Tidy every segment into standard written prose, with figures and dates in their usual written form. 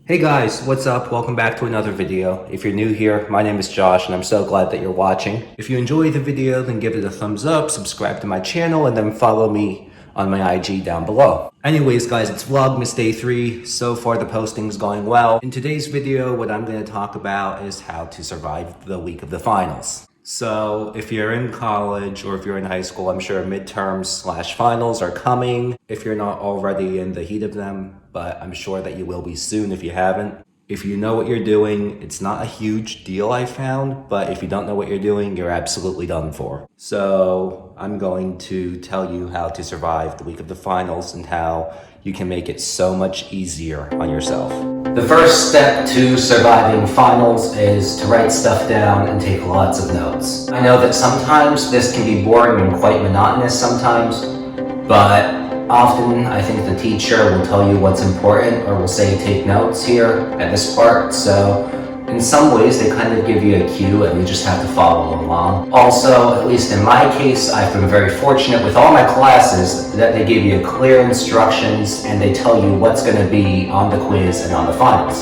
Hey guys, what's up? Welcome back to another video. If you're new here, my name is Josh and I'm so glad that you're watching. If you enjoy the video, then give it a thumbs up, subscribe to my channel, and then follow me on my IG down below. Anyways guys, it's Vlogmas Day 3. So far the posting's going well. In today's video, what I'm going to talk about is how to survive the week of the finals. So if you're in college or if you're in high school, I'm sure midterms/finals are coming if you're not already in the heat of them, but I'm sure that you will be soon if you haven't. If you know what you're doing, it's not a huge deal I found, but if you don't know what you're doing, you're absolutely done for. So I'm going to tell you how to survive the week of the finals and how you can make it so much easier on yourself. The first step to surviving finals is to write stuff down and take lots of notes. I know that sometimes this can be boring and quite monotonous sometimes, but often I think the teacher will tell you what's important or will say take notes here at this part. So in some ways they kind of give you a cue and you just have to follow along. Also, at least in my case, I've been very fortunate with all my classes that they give you clear instructions and they tell you what's going to be on the quiz and on the finals.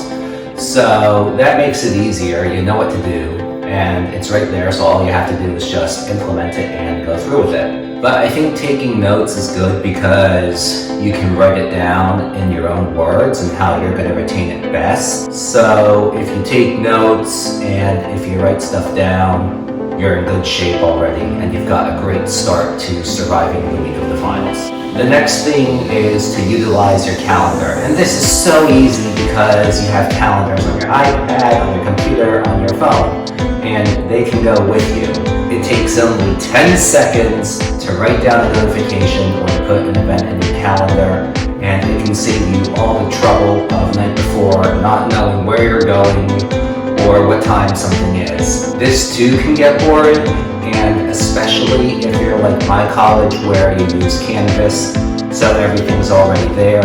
So that makes it easier. You know what to do and it's right there, so all you have to do is just implement it and go through with it. But I think taking notes is good because you can write it down in your own words and how you're going to retain it best. So if you take notes and if you write stuff down, you're in good shape already and you've got a great start to surviving the week of the finals. The next thing is to utilize your calendar. And this is so easy because you have calendars on your iPad, on your computer, on your phone, and they can go with you. It takes only 10 seconds to write down a notification or to put an event in your calendar, and it can save you all the trouble of the night before not knowing where you're going or what time something is. This too can get boring, and especially if you're like my college where you use Canvas, so everything's already there.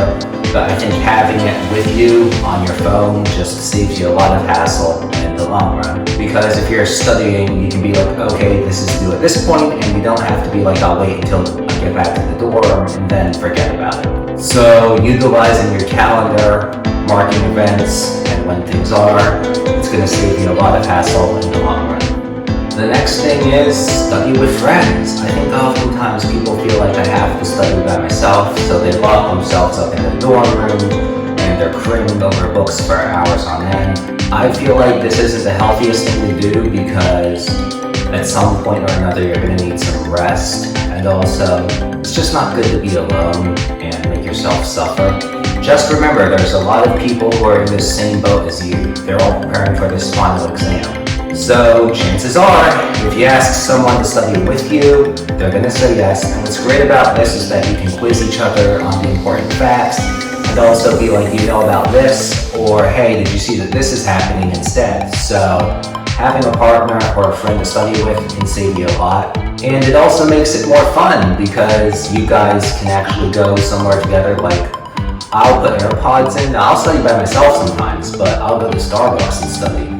But I think having it with you on your phone just saves you a lot of hassle in the long run. Because if you're studying, you can be like, okay, this is due at this point, and you don't have to be like, I'll wait until I get back to the dorm and then forget about it. So utilizing your calendar, marking events, and when things are, it's going to save you a lot of hassle in the long run. The next thing is study with friends. I think oftentimes people feel like I have to study by myself, so they lock themselves up in the dorm room and they're cramming over books for hours on end. I feel like this isn't the healthiest thing to do because at some point or another you're going to need some rest, and also it's just not good to be alone and make yourself suffer. Just remember, there's a lot of people who are in the same boat as you. They're all preparing for this final exam. So chances are, if you ask someone to study with you, they're going to say yes. And what's great about this is that you can quiz each other on the important facts and also be like, you know about this, or hey, did you see that this is happening instead? So having a partner or a friend to study with can save you a lot. And it also makes it more fun because you guys can actually go somewhere together. Like, I'll put AirPods in. I'll study by myself sometimes, but I'll go to Starbucks and study.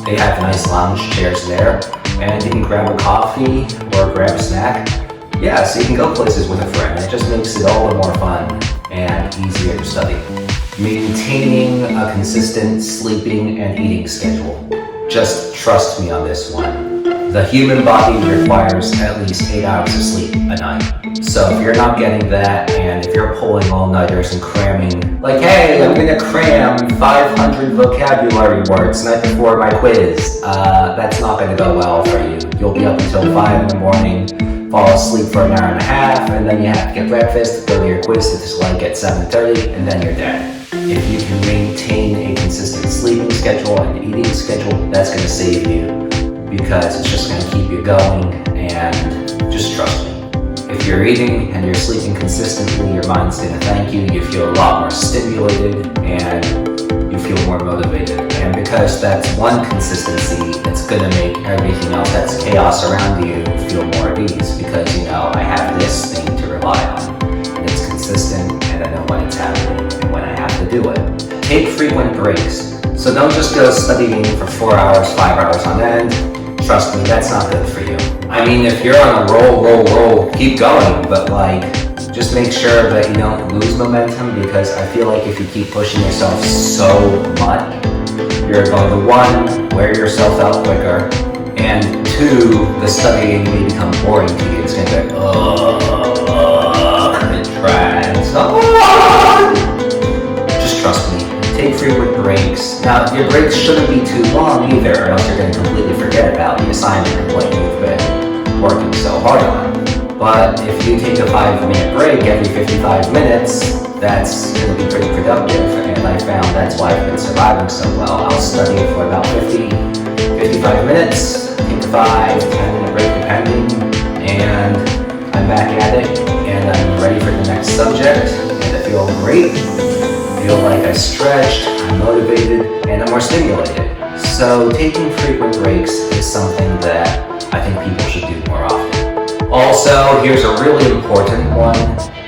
They have nice lounge chairs there, and you can grab a coffee or grab a snack. Yeah, so you can go places with a friend. It just makes it all the more fun and easier to study. Maintaining a consistent sleeping and eating schedule. Just trust me on this one. The human body requires at least 8 hours of sleep a night. So if you're not getting that, and if you're pulling all-nighters and cramming, like, hey, I'm gonna cram 500 vocabulary words the night before my quiz, that's not gonna go well for you. You'll be up until 5 in the morning, fall asleep for an hour and a half, and then you have to get breakfast, go to your quiz that's like at 7:30, and then you're dead. If you can maintain a consistent sleeping schedule and eating schedule, that's gonna save you, because it's just gonna keep you going, and just trust me. If you're eating and you're sleeping consistently, your mind's gonna thank you. You feel a lot more stimulated and you feel more motivated. And because that's one consistency, it's gonna make everything else that's chaos around you feel more at ease, because you know, I have this thing to rely on. And it's consistent and I know when it's happening and when I have to do it. Take frequent breaks. So don't just go studying for 4 hours, 5 hours on end. Trust me, that's not good for you. I mean, if you're on a roll, keep going, but like, Just make sure that you don't lose momentum, because I feel like if you keep pushing yourself so much, you're going to, one, wear yourself out quicker, and two, the studying may become boring to you. It's going to be just trust me. Take frequent breaks. Now, your breaks shouldn't be too long either, or else you're going to completely forget about the assignment and what you've been working so hard on. But if you take a 5-minute break every 55 minutes, that's going to be pretty productive, and I found that's why I've been surviving so well. I'll study for about 55 minutes, take a 5-10-minute break depending, and I'm back at it, and I'm ready for the next subject, and I feel great. I feel like I stretched, I'm motivated, and I'm more stimulated. So taking frequent breaks is something that I think people should do more often. Also, here's a really important one.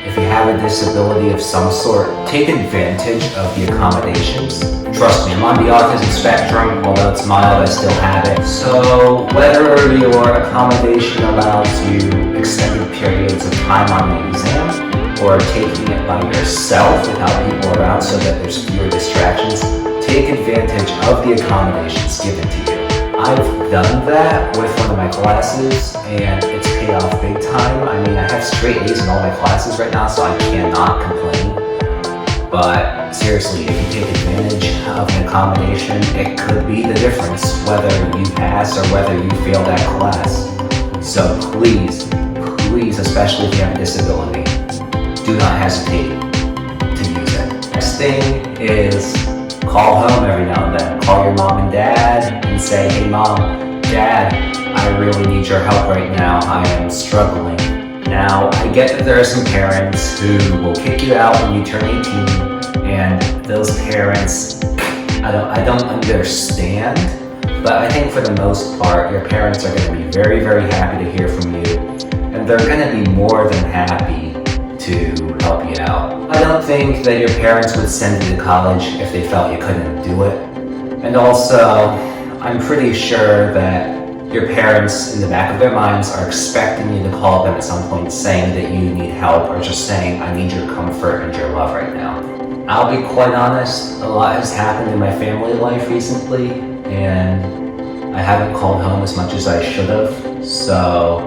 If you have a disability of some sort, take advantage of the accommodations. Trust me, I'm on the autism spectrum, although it's mild, I still have it. So whether your accommodation allows you extended periods of time on the exam, or taking it by yourself without people around so that there's fewer distractions, take advantage of the accommodations given to you. I've done that with one of my classes, and it's paid off big time. I mean, I have straight A's in all my classes right now, so I cannot complain. But seriously, if you take advantage of an accommodation, it could be the difference whether you pass or whether you fail that class. So please, especially if you have a disability, do not hesitate to use it. Next thing is call home every now and then. Call your mom and dad and say, hey mom, dad, I really need your help right now. I am struggling. Now, I get that there are some parents who will kick you out when you turn 18, and those parents, I don't understand, but I think for the most part, your parents are going to be very, very happy to hear from you, and they're going to be more than happy to help you out. I don't think that your parents would send you to college if they felt you couldn't do it. And also, I'm pretty sure that your parents in the back of their minds are expecting you to call them at some point saying that you need help, or just saying, I need your comfort and your love right now. I'll be quite honest, a lot has happened in my family life recently, and I haven't called home as much as I should have. So,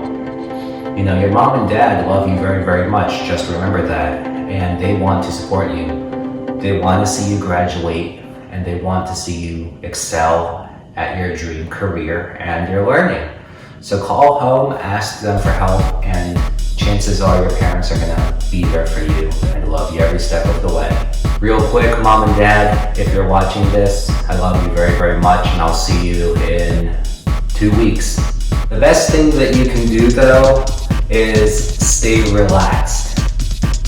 you know, your mom and dad love you very, very much, just remember that. And they want to support you. They want to see you graduate, and they want to see you excel at your dream career and your learning. So call home, ask them for help, and chances are your parents are gonna be there for you and love you every step of the way. Real quick, mom and dad, if you're watching this, I love you very, very much, and I'll see you in 2 weeks. The best thing that you can do though is stay relaxed.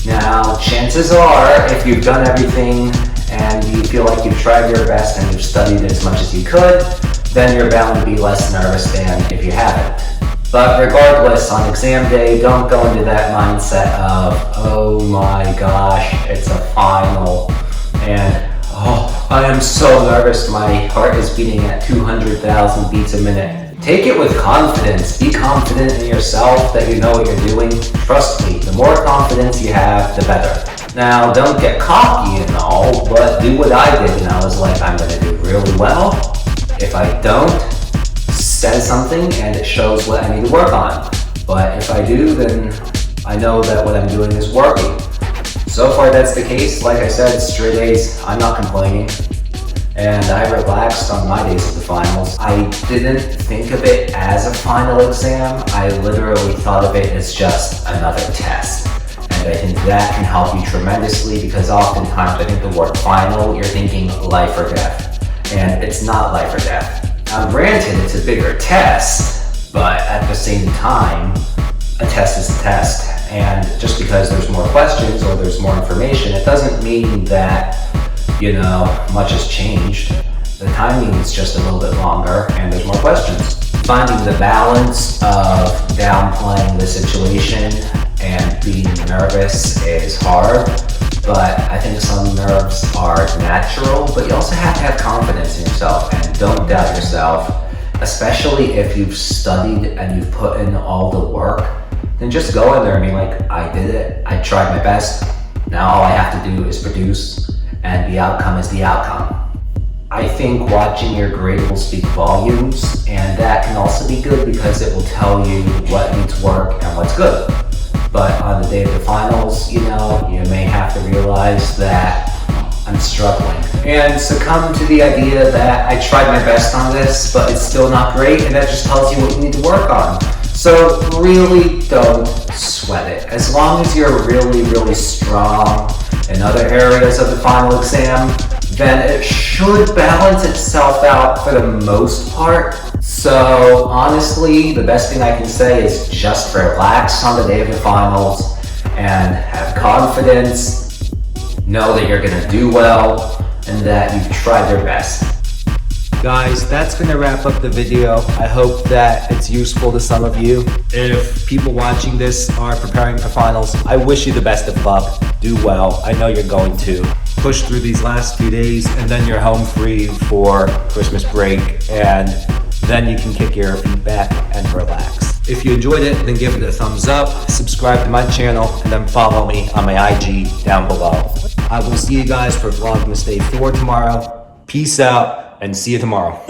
Now, chances are, if you've done everything and you feel like you've tried your best and you've studied as much as you could, then you're bound to be less nervous than if you haven't. But regardless, on exam day, don't go into that mindset of, oh my gosh, it's a final, and oh, I am so nervous, my heart is beating at 200,000 beats a minute. Take it with confidence. Be confident in yourself that you know what you're doing. Trust me, the more confidence you have, the better. Now, don't get cocky and all, but do what I did, and I was like, I'm gonna do really well. If I don't, say something and it shows what I need to work on. But if I do, then I know that what I'm doing is working. So far that's the case. Like I said, straight A's, I'm not complaining. And I relaxed on my days of the finals. I didn't think of it as a final exam. I literally thought of it as just another test. And I think that can help you tremendously, because oftentimes I think the word final, you're thinking life or death. And it's not life or death. Now granted, it's a bigger test, but at the same time, a test is a test. And just because there's more questions or there's more information, it doesn't mean that, you know, much has changed. The timing is just a little bit longer and there's more questions. Finding the balance of downplaying the situation and being nervous is hard, but I think some nerves are natural, but you also have to have confidence in yourself and don't doubt yourself, especially if you've studied and you've put in all the work. then just go in there and be like, I did it, I tried my best. Now all I have to do is produce, and the outcome is the outcome. I think watching your grade will speak volumes, and that can also be good because it will tell you what needs work and what's good. But on the day of the finals, you may have to realize that I'm struggling and succumb to the idea that I tried my best on this, but it's still not great, and that just tells you what you need to work on. So really don't sweat it. As long as you're really, really strong in other areas of the final exam, then it should balance itself out for the most part. So honestly, the best thing I can say is just relax on the day of the finals and have confidence. Know that you're gonna do well and that you've tried your best. Guys, that's gonna wrap up the video. I hope that it's useful to some of you. If people watching this are preparing for finals, I wish you the best of luck. Do well. I know you're going to. Push through these last few days, and then you're home free for Christmas break, and then you can kick your feet back and relax. If you enjoyed it, then give it a thumbs up, subscribe to my channel, and then follow me on my IG down below. I will see you guys for Vlogmas Day 4 tomorrow. Peace out, and see you tomorrow.